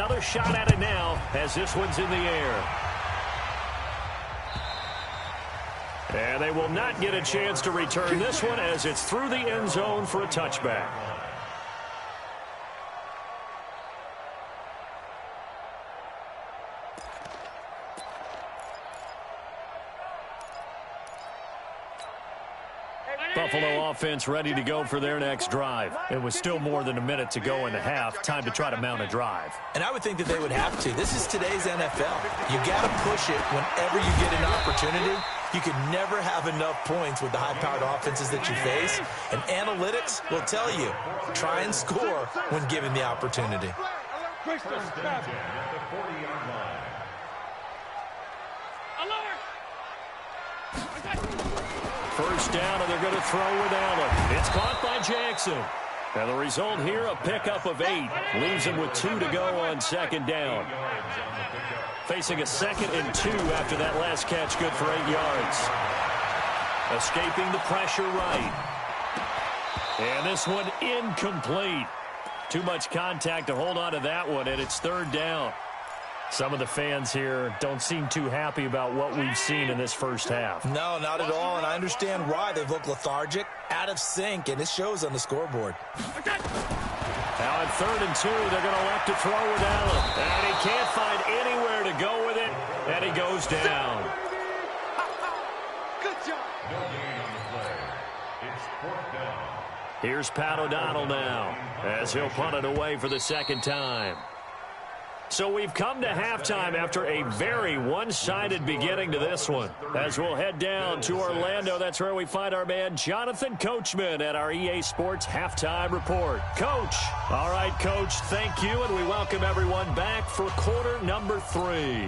another shot at it now as this one's in the air. And they will not get a chance to return this one as it's through the end zone for a touchback. Buffalo offense ready to go for their next drive. It was still more than a minute to go in the half. Time to try to mount a drive. And I would think that they would have to. This is today's NFL. You got to push it whenever you get an opportunity. You can never have enough points with the high-powered offenses that you face. And analytics will tell you, try and score when given the opportunity. First down, and they're going to throw with Allen. It's caught by Jackson. And the result here, a pickup of 8. Leaves him with 2 to go on second down. Facing a 2nd and 2 after that last catch, good for 8 yards. Escaping the pressure right. And this one incomplete. Too much contact to hold on to that one, and it's 3rd down. Some of the fans here don't seem too happy about what we've seen in this first half. No, not at all, and I understand why. They've looked lethargic, out of sync, and it shows on the scoreboard. Now at 3rd and 2, they're going to elect to throw with Allen. And he can't find anywhere to go with it, and he goes down. Good job. Here's Pat O'Donnell now, as he'll punt it away for the 2nd time. So we've come to halftime after a very one-sided beginning to this one. As we'll head down to Orlando, that's where we find our man Jonathan Coachman at our EA Sports Halftime Report. Coach. All right, Coach, thank you, and we welcome everyone back for quarter number 3.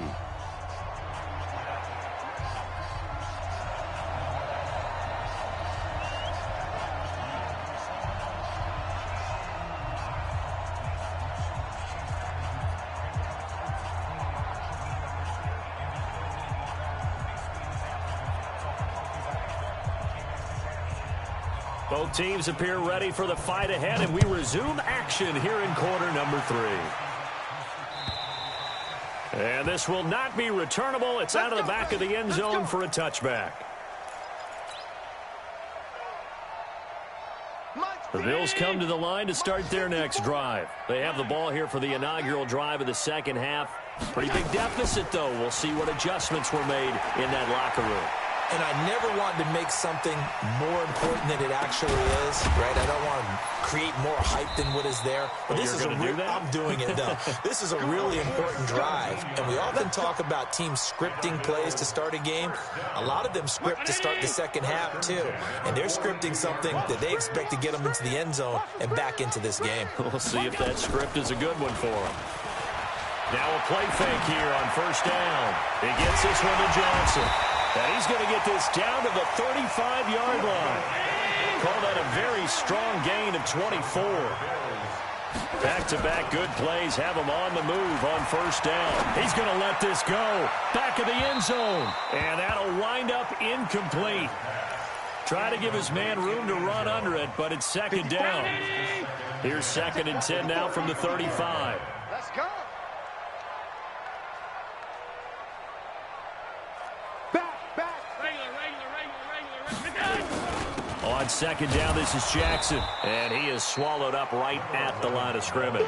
Both teams appear ready for the fight ahead, and we resume action here in quarter number 3. And this will not be returnable. It's out of the back of the end zone for a touchback. The Bills come to the line to start their next drive. They have the ball here for the inaugural drive of the second half. Pretty big deficit, though. We'll see what adjustments were made in that locker room. And I never want to make something more important than it actually is, right? I don't want to create more hype than what is there. But this is I'm doing it, though. This is a really important drive. And we often talk about teams scripting plays to start a game. A lot of them script to start the second half, too. And they're scripting something that they expect to get them into the end zone and back into this game. We'll see if that script is a good one for them. Now a play fake here on first down. He gets this one to Johnson. And he's going to get this down to the 35-yard line. Call that a very strong gain of 24. Back-to-back good plays have him on the move on first down. He's going to let this go. Back of the end zone. And that'll wind up incomplete. Try to give his man room to run under it, but it's 2nd down. Here's 2nd and 10 now from the 35. Let's go. On 2nd down, this is Jackson, and he is swallowed up right at the line of scrimmage.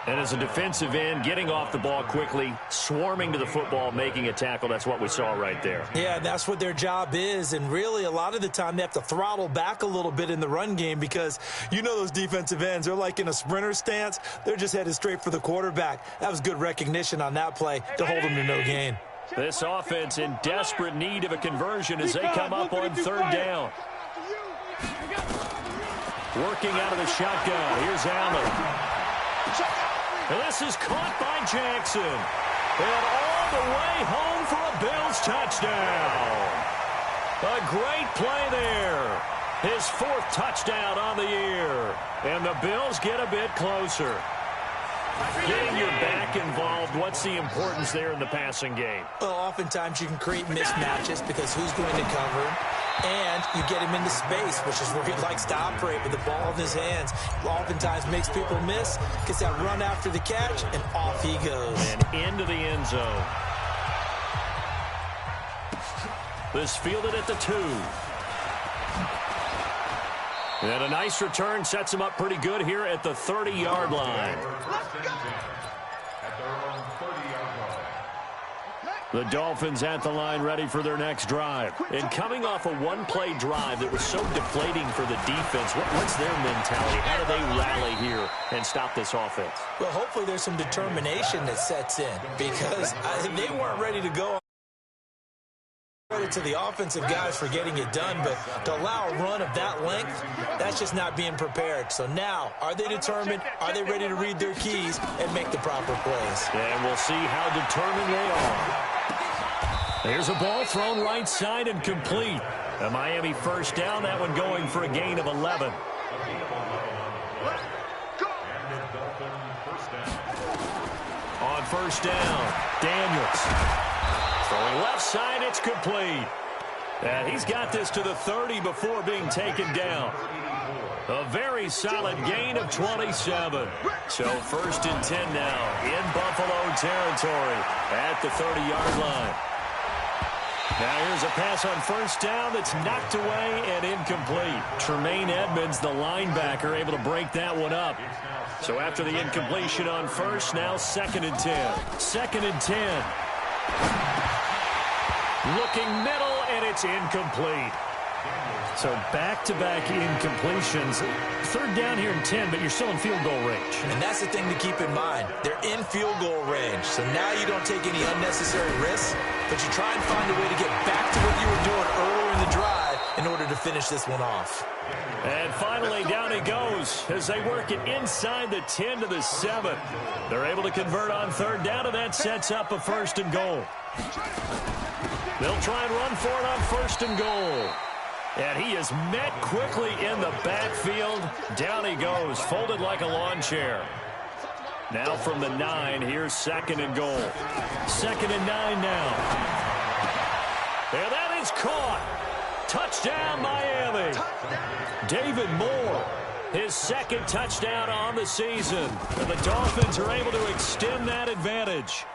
And as a defensive end, getting off the ball quickly, swarming to the football, making a tackle, that's what we saw right there. Yeah, that's what their job is, and really a lot of the time they have to throttle back a little bit in the run game because you know those defensive ends, they're like in a sprinter stance. They're just headed straight for the quarterback. That was good recognition on that play to hold them to no gain. This offense in desperate need of a conversion as they come up on 3rd down. Working out of the shotgun. Here's Allen. And this is caught by Jackson. And all the way home for a Bills touchdown. A great play there. His 4th touchdown on the year. And the Bills get a bit closer. Getting your back involved, what's the importance there in the passing game? Well, oftentimes you can create mismatches because who's going to cover? and you get him into space, which is where he likes to operate with the ball in his hands. Oftentimes makes people miss, gets that run after the catch, and off he goes. And into the end zone. This fielded at the 2. And a nice return sets him up pretty good here at the 30-yard line. The Dolphins at the line ready for their next drive. And coming off a one-play drive that was so deflating for the defense, what's their mentality? How do they rally here and stop this offense? Well, hopefully there's some determination that sets in because they weren't ready to go. Credit to the offensive guys for getting it done, but to allow a run of that length, that's just not being prepared. So now, are they determined? Are they ready to read their keys and make the proper plays? And we'll see how determined they are. There's a ball thrown right side and complete. A Miami first down, that one going for a gain of 11. On first down, Daniels. Throwing left side, it's complete. And he's got this to the 30 before being taken down. A very solid gain of 27. So first and 10 now in Buffalo territory at the 30-yard line. Now here's a pass on first down that's knocked away and incomplete. Tremaine Edmonds, the linebacker, able to break that one up. So after the incompletion on first, now second and 10. Second and 10. Looking middle, and it's incomplete. So back-to-back incompletions. Third down here in 10, but you're still in field goal range. And that's the thing to keep in mind. They're in field goal range. So now you don't take any unnecessary risks, but you try and find a way to get back to what you were doing earlier in the drive in order to finish this one off. And finally, down he goes as they work it inside the 10 to the 7. They're able to convert on third down, and that sets up a first and goal. They'll try and run for it on first and goal. And he is met quickly in the backfield. Down he goes, folded like a lawn chair. Now from the 9, here's second and goal. Second and 9 now. And that is caught. Touchdown, Miami. David Moore, his second touchdown on the season. And the Dolphins are able to extend that advantage.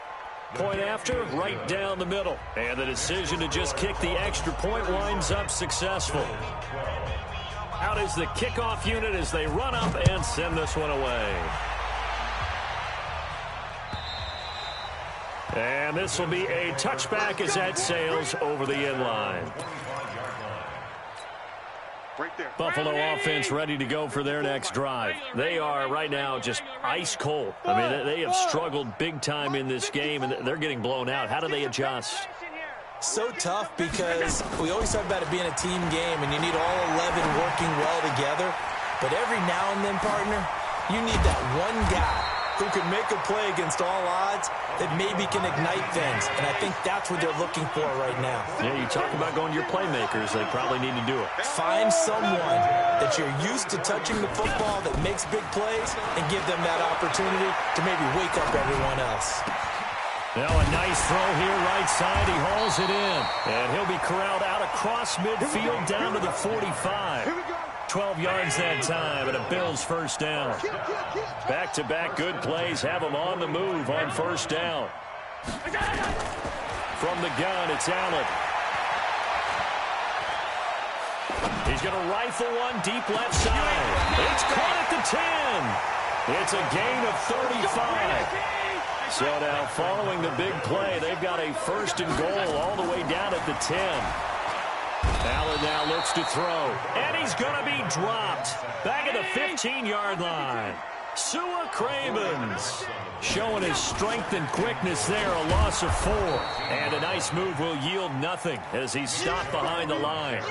Point after, right down the middle. And the decision to just kick the extra point winds up successful. Out is the kickoff unit as they run up and send this one away. And this will be a touchback as that sails over the end line. Buffalo offense ready to go for their next drive. They are right now just ice cold. I mean, they have struggled big time in this game, and they're getting blown out. How do they adjust? So tough because we always talk about it being a team game, and you need all 11 working well together. But every now and then, partner, you need that one guy who can make a play against all odds that maybe can ignite things. And I think that's what they're looking for right now. Yeah, you talk about going to your playmakers. They probably need to do it. Find someone that you're used to touching the football that makes big plays and give them that opportunity to maybe wake up everyone else. Now a nice throw here right side. He hauls it in. And he'll be corralled out across midfield down to the 45. 12 yards that time, and a Bills first down. Back-to-back good plays have them on the move on first down. From the gun, it's Allen. He's going to rifle one deep left side. It's caught at the 10. It's a gain of 35. So now following the big play, they've got a first and goal all the way down at the 10. Allen now looks to throw, and he's going to be dropped. Back at the 15-yard line. Sua Cravens showing his strength and quickness there, a loss of 4. And a nice move will yield nothing as he's stopped behind the line.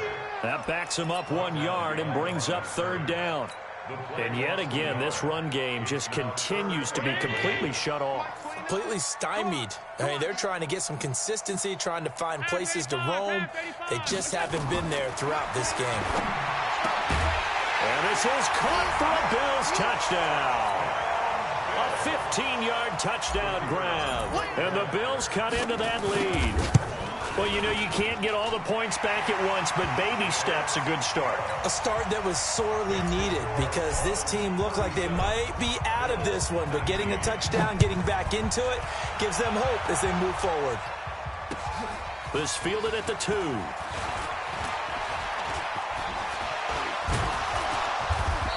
That backs him up 1 yard and brings up third down. And yet again, this run game just continues to be completely shut off. Completely stymied. I mean, they're trying to get some consistency, trying to find places to roam. They just haven't been there throughout this game. And this is caught for a Bills touchdown. A 15-yard touchdown grab. And the Bills cut into that lead. Well, you know, you can't get all the points back at once, but baby steps a good start. A start that was sorely needed because this team looked like they might be out of this one, but getting a touchdown, getting back into it, gives them hope as they move forward. This fielded at the 2.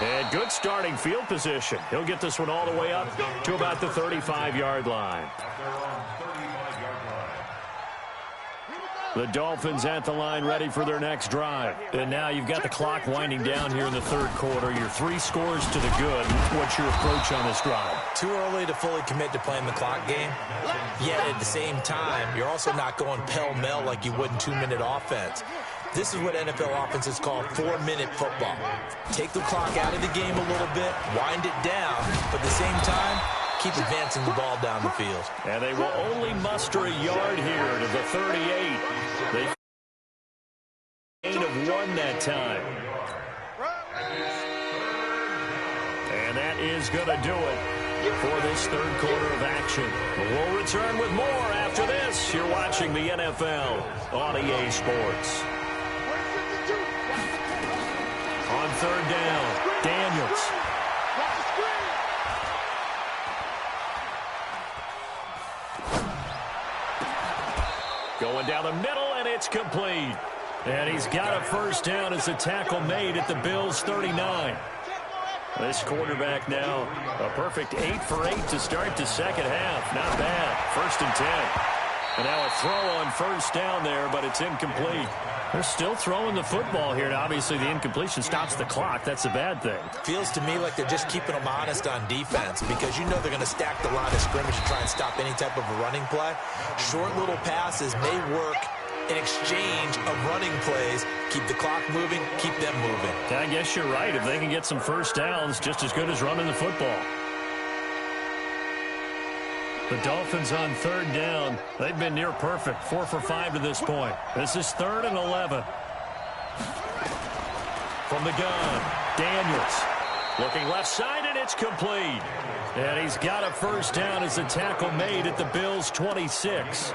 And good starting field position. He'll get this one all the way up to about the 35-yard line. The Dolphins at the line ready for their next drive. And now you've got the clock winding down here in the third quarter. You're 3 scores to the good. What's your approach on this drive? Too early to fully commit to playing the clock game. Yet at the same time, you're also not going pell-mell like you would in 2-minute offense. This is what NFL offenses call 4-minute football. Take the clock out of the game a little bit, wind it down, but at the same time, keep advancing the ball down the field. And they will only muster a yard here to the 38. They gain of 1 that time. And that is going to do it for this third quarter of action. We'll return with more after this. You're watching the NFL on EA Sports. On third down, Daniels. Going down the middle, and it's complete. And he's got a first down as a tackle made at the Bills' 39. This quarterback now, a perfect 8 for 8 to start the second half. Not bad. 1st and 10. And now a throw on first down there, but it's incomplete. They're still throwing the football here, and obviously the incompletion stops the clock. That's a bad thing. Feels to me like they're just keeping them honest on defense because you know they're going to stack the line of scrimmage and try and stop any type of a running play. Short little passes may work in exchange of running plays. Keep the clock moving, keep them moving. I guess you're right. If they can get some first downs, just as good as running the football. The Dolphins on third down. They've been near perfect. 4 for 5 to this point. This is 3rd and 11. From the gun, Daniels. Looking left side, and it's complete. And he's got a first down as a tackle made at the Bills' 26.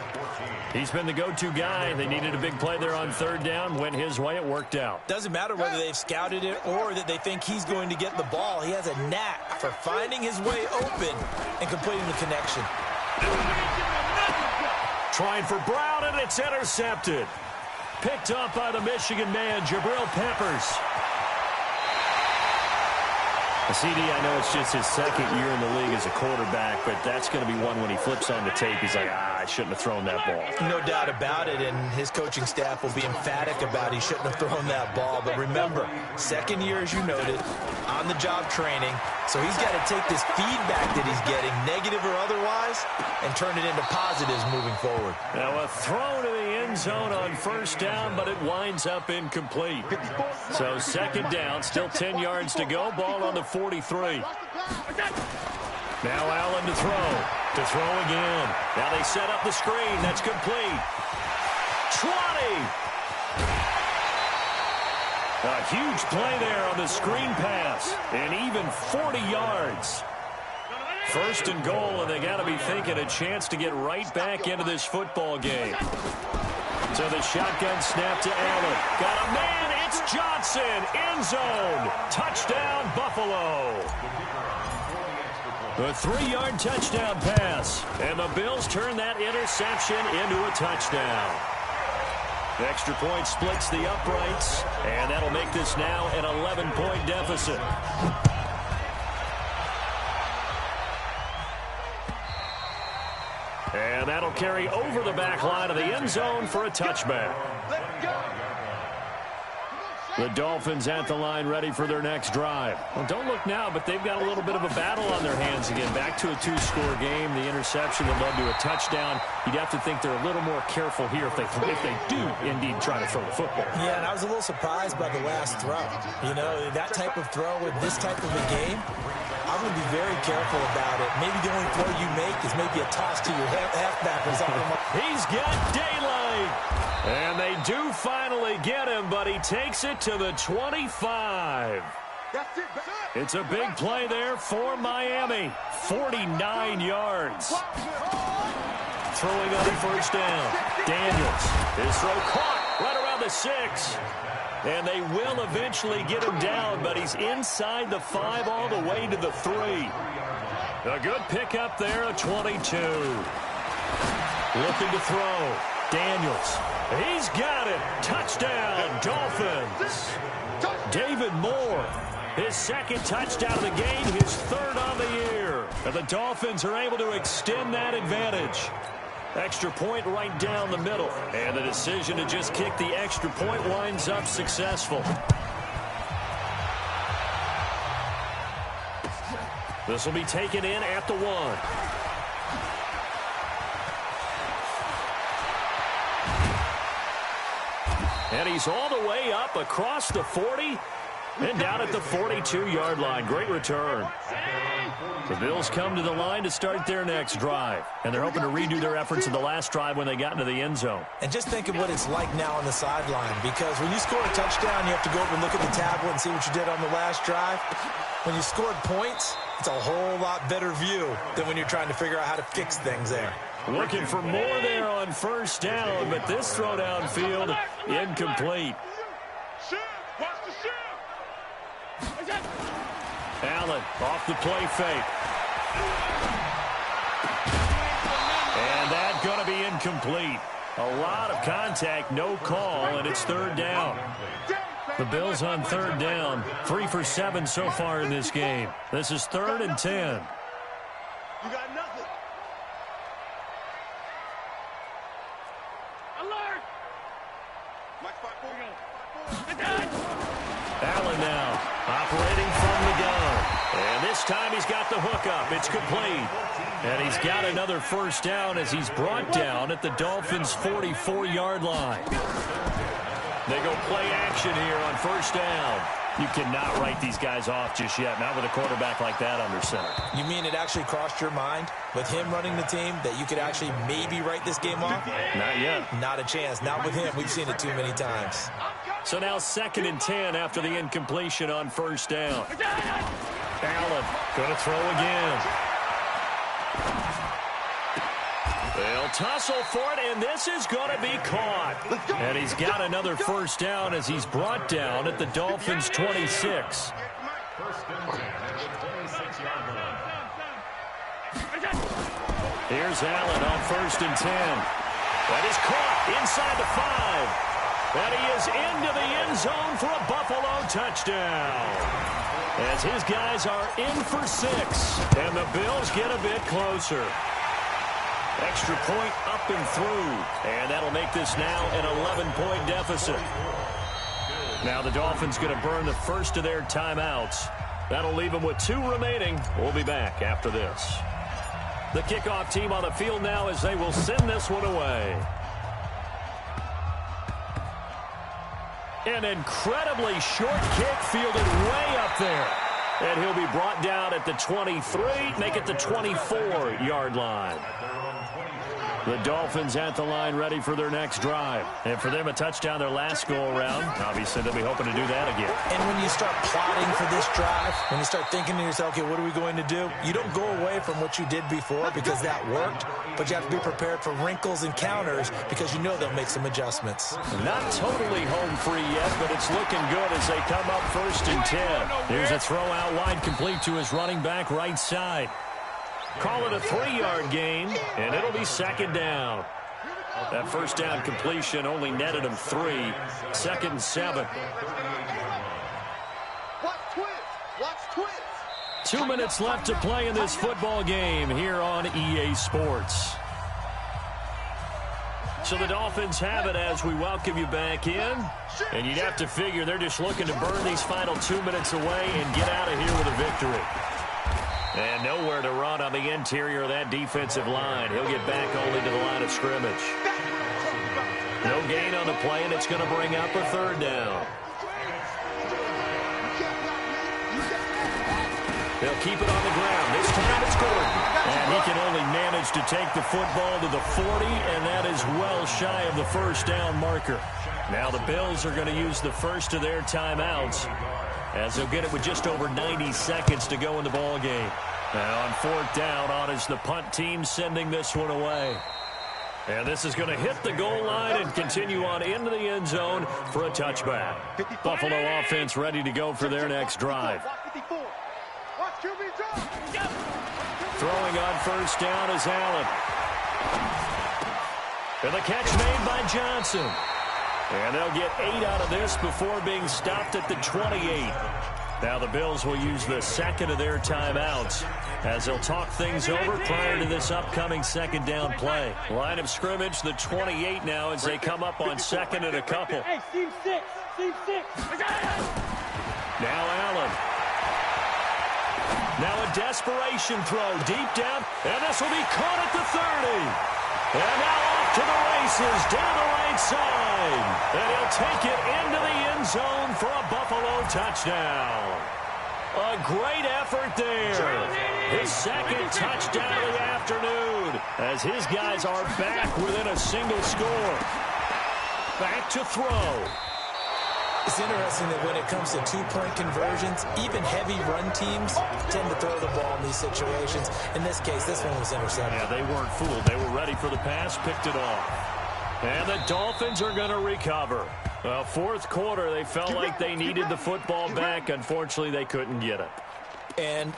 He's been the go-to guy. They needed a big play there on third down. Went his way. It worked out. Doesn't matter whether they've scouted it or that they think he's going to get the ball. He has a knack for finding his way open and completing the connection. Trying for Brown, and it's intercepted. Picked up by the Michigan man, Jabril Peppers. CD, I know it's just his 2nd year in the league as a quarterback, but that's going to be one when he flips on the tape. He's like, I shouldn't have thrown that ball. No doubt about it, and his coaching staff will be emphatic about he shouldn't have thrown that ball. But remember, 2nd year, as you noted, on-the-job training, so he's got to take this feedback that he's getting, negative or otherwise, and turn it into positives moving forward. Now a throw to the end zone on first down, but it winds up incomplete. So 2nd down, still 10 yards to go, ball on the 43. Now Allen to throw. To throw again. Now they set up the screen. That's complete. 20. A huge play there on the screen pass. And even 40 yards. 1st and goal, and they got to be thinking a chance to get right back into this football game. So the shotgun snap to Allen. Got a man. It's Johnson. End zone. Touchdown, Buffalo. A 3-yard touchdown pass. And the Bills turn that interception into a touchdown. Extra point splits the uprights. And that'll make this now an 11-point deficit. And that'll carry over the back line of the end zone for a touchback. The Dolphins at the line ready for their next drive. Well, don't look now, but they've got a little bit of a battle on their hands again. Back to a 2-score game. The interception that led to a touchdown. You'd have to think they're a little more careful here if they do indeed try to throw the football. Yeah, and I was a little surprised by the last throw. You know, that type of throw with this type of a game, I'm going to be very careful about it. Maybe the only throw you make is maybe a toss to your halfback or something. He's got daylight. And they do finally get him, but he takes it to the 25. It's a big play there for Miami. 49 yards. throwing on first down. Daniels, his throw caught right around the 6. And they will eventually get him down, but he's inside the 5 all the way to the 3. A good pickup there, a 22. Looking to throw. Daniels, he's got it. Touchdown, Dolphins. David Moore, his second touchdown of the game, his 3rd on the year. And the Dolphins are able to extend that advantage. Extra point right down the middle. And the decision to just kick the extra point winds up successful. This will be taken in at the 1. And he's all the way up across the 40 and down at the 42-yard line. Great return. The Bills come to the line to start their next drive. And they're hoping to redo their efforts in the last drive when they got into the end zone. And just think of what it's like now on the sideline. Because when you score a touchdown, you have to go over and look at the tablet and see what you did on the last drive. When you scored points, it's a whole lot better view than when you're trying to figure out how to fix things there. Looking for more there on first down, but this throw downfield incomplete. Allen off the play fake. And that's going to be incomplete. A lot of contact, no call, and it's 3rd down. The Bills on 3rd down, 3 for 7 so far in this game. This is 3rd and 10. You got nothing. Alert! Allen now operating from the gun. And this time he's got the hook up. It's complete. And he's got another first down as he's brought down at the Dolphins' 44-yard line. They go play action here on first down. You cannot write these guys off just yet, not with a quarterback like that under center. You mean it actually crossed your mind with him running the team that you could actually maybe write this game off? Not yet. Not a chance. Not with him. We've seen it too many times. So now 2nd and 10 after the incompletion on first down. Allen going to throw again. They'll tussle for it, and this is going to be caught. And he's got another first down as he's brought down at the Dolphins' 26. Here's Allen on 1st and 10. That is caught inside the 5. And he is into the end zone for a Buffalo touchdown. As his guys are in for 6. And the Bills get a bit closer. Extra point up and through. And that'll make this now an 11-point deficit. Now the Dolphins going to burn the first of their timeouts. That'll leave them with 2 remaining. We'll be back after this. The kickoff team on the field now as they will send this one away. An incredibly short kick fielded way up there. And he'll be brought down at the 23, make it the 24-yard line. The Dolphins at the line ready for their next drive. And for them, a touchdown their last go-around. Obviously, they'll be hoping to do that again. And when you start plotting for this drive, when you start thinking to yourself, okay, what are we going to do? You don't go away from what you did before because that worked, but you have to be prepared for wrinkles and counters because you know they'll make some adjustments. Not totally home free yet, but it's looking good as they come up 1st and 10. Here's a throw out wide complete to his running back right side. Call it a 3-yard gain, and it'll be 2nd down. That first down completion only netted him 3. 2nd and 7. Watch twist. Watch twist. 2 minutes left to play in this football game here on EA Sports. So the Dolphins have it as we welcome you back in. And you'd have to figure they're just looking to burn these final 2 minutes away and get out of here with a victory. And nowhere to run on the interior of that defensive line. He'll get back only to the line of scrimmage. No gain on the play, and it's going to bring up a 3rd down. They'll keep it on the ground. This time it's Gordon. And he can only manage to take the football to the 40, and that is well shy of the first down marker. Now the Bills are going to use the first of their timeouts, as they'll get it with just over 90 seconds to go in the ball game. Now on 4th down, on is the punt team sending this one away. And this is going to hit the goal line and continue on into the end zone for a touchback. Buffalo offense ready to go for their next drive. Throwing on first down is Allen. And the catch made by Johnson. And they'll get 8 out of this before being stopped at the 28. Now the Bills will use the second of their timeouts as they'll talk things over prior to this upcoming second down play. Line of scrimmage, the 28 now as they come up on second and a couple. Hey, Steve 6. Now Allen. Now a desperation throw deep down, and this will be caught at the 30. And now off to the races down the right side. And he'll take it into the end zone for a Buffalo touchdown. A great effort there. His second touchdown of the afternoon as his guys are back within a single score. Back to throw. It's interesting that when it comes to two-point conversions, even heavy run teams tend to throw the ball in these situations. In this case, this one was intercepted. Yeah, they weren't fooled. They were ready for the pass, picked it off. And the Dolphins are going to recover. Well, fourth quarter, they felt like they needed the football back. Unfortunately, they couldn't get it. And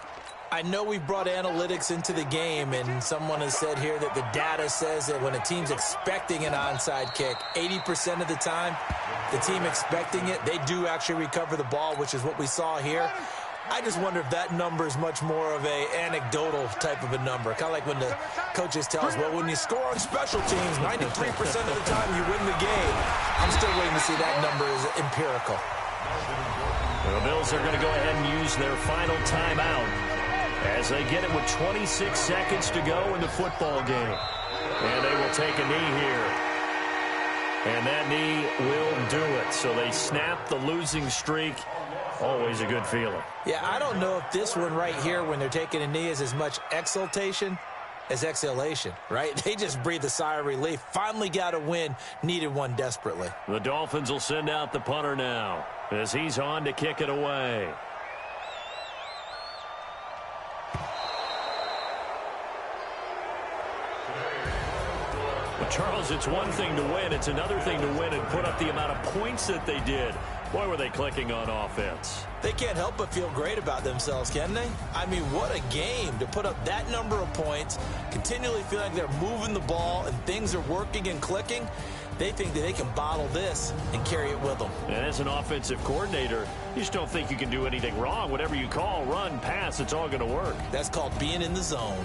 I know we brought analytics into the game, and someone has said here that the data says that when a team's expecting an onside kick, 80% of the time, the team expecting it, they do actually recover the ball, which is what we saw here. I just wonder if that number is much more of a anecdotal type of a number. Kind of like when the coaches tell us, well, when you score on special teams, 93% of the time you win the game. I'm still waiting to see that number is empirical. The Bills are going to go ahead and use their final timeout as they get it with 26 seconds to go in the football game. And they will take a knee here. And that knee will do it. So they snap the losing streak. Always a good feeling. Yeah, I don't know if this one right here, when they're taking a knee, is as much exultation as exhalation, right? They just breathe a sigh of relief. Finally got a win. Needed one desperately. The Dolphins will send out the punter now as he's on to kick it away. Well, Charles, it's one thing to win. It's another thing to win and put up the amount of points that they did. Boy, were they clicking on offense. They can't help but feel great about themselves, can they? I mean, what a game to put up that number of points, continually feel like they're moving the ball and things are working and clicking. They think that they can bottle this and carry it with them. And as an offensive coordinator, you just don't think you can do anything wrong. Whatever you call, run, pass, it's all going to work. That's called being in the zone.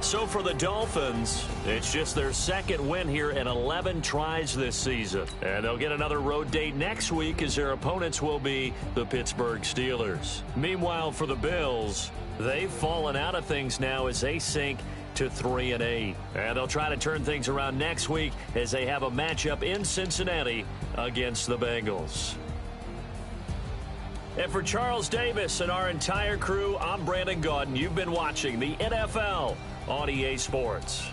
So for the Dolphins, it's just their second win here in 11 tries this season. And they'll get another road date next week as their opponents will be the Pittsburgh Steelers. Meanwhile, for the Bills, they've fallen out of things now as they sink to 3-8. And they'll try to turn things around next week as they have a matchup in Cincinnati against the Bengals. And for Charles Davis and our entire crew, I'm Brandon Gaudin. You've been watching the NFL on EA Sports.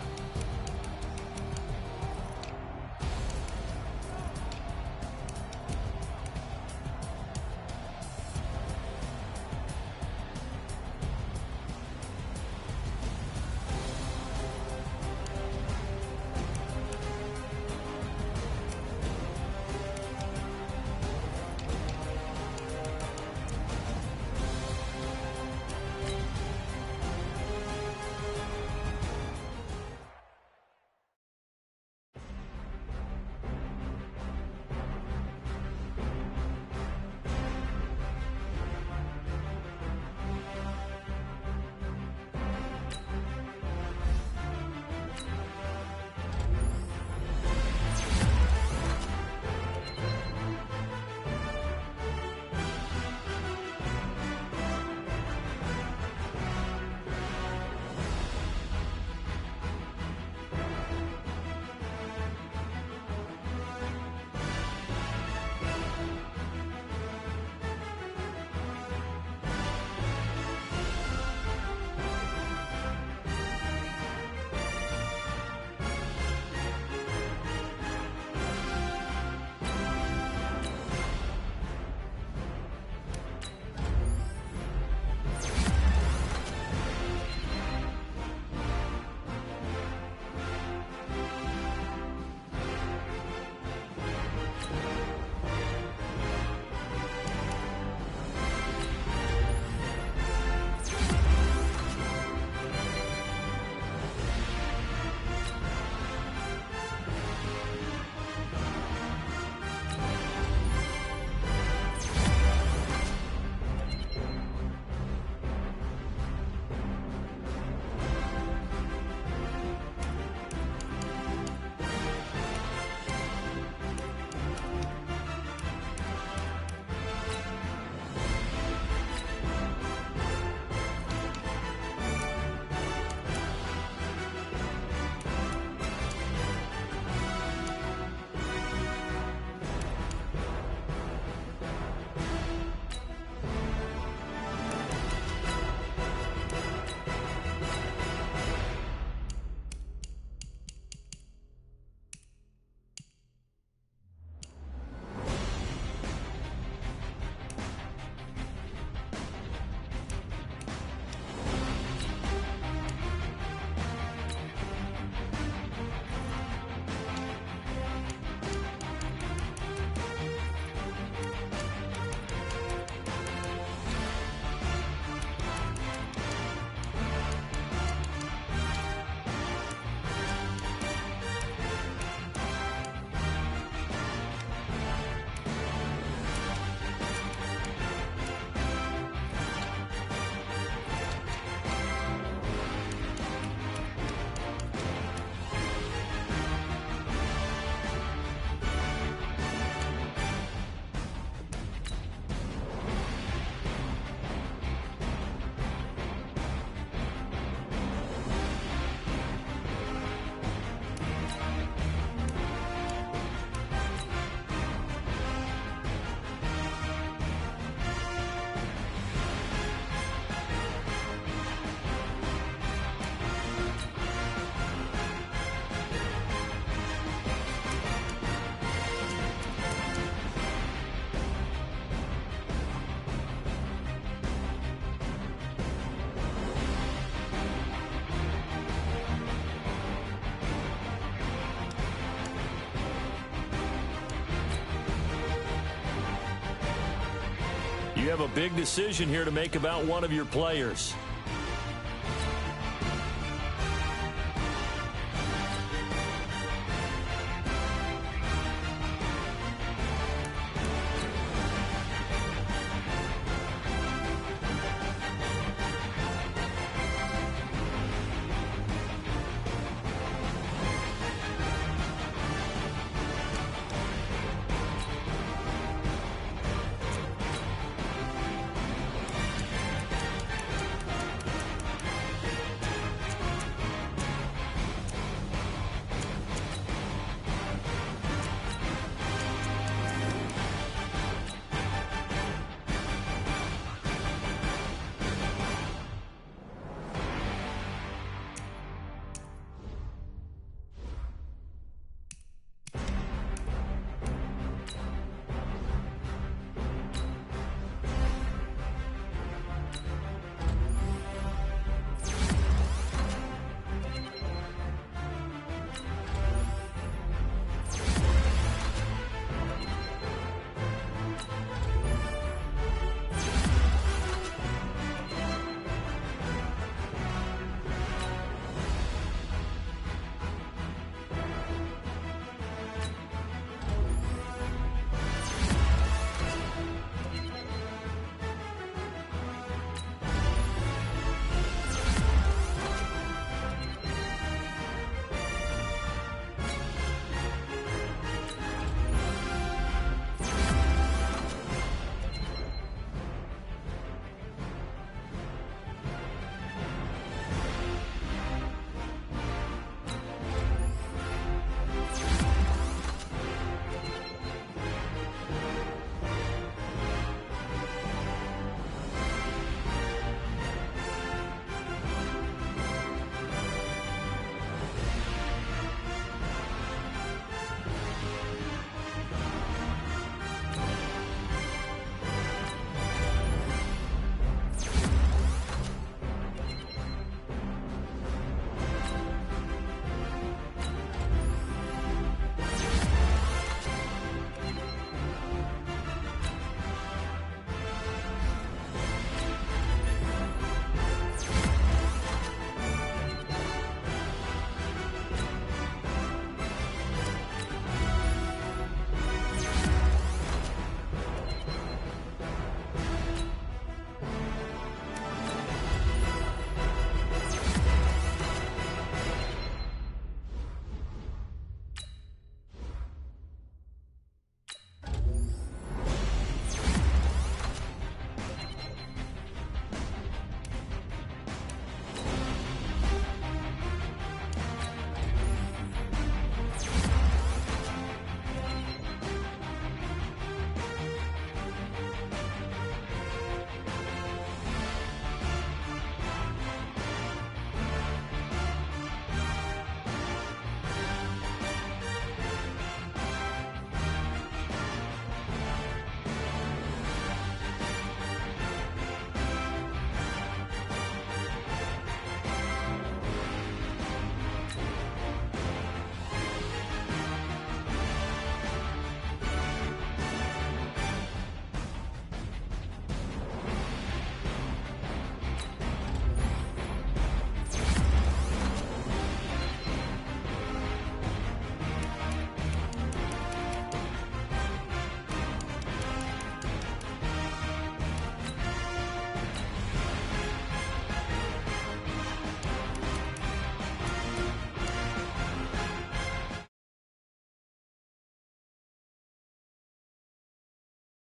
You have a big decision here to make about one of your players.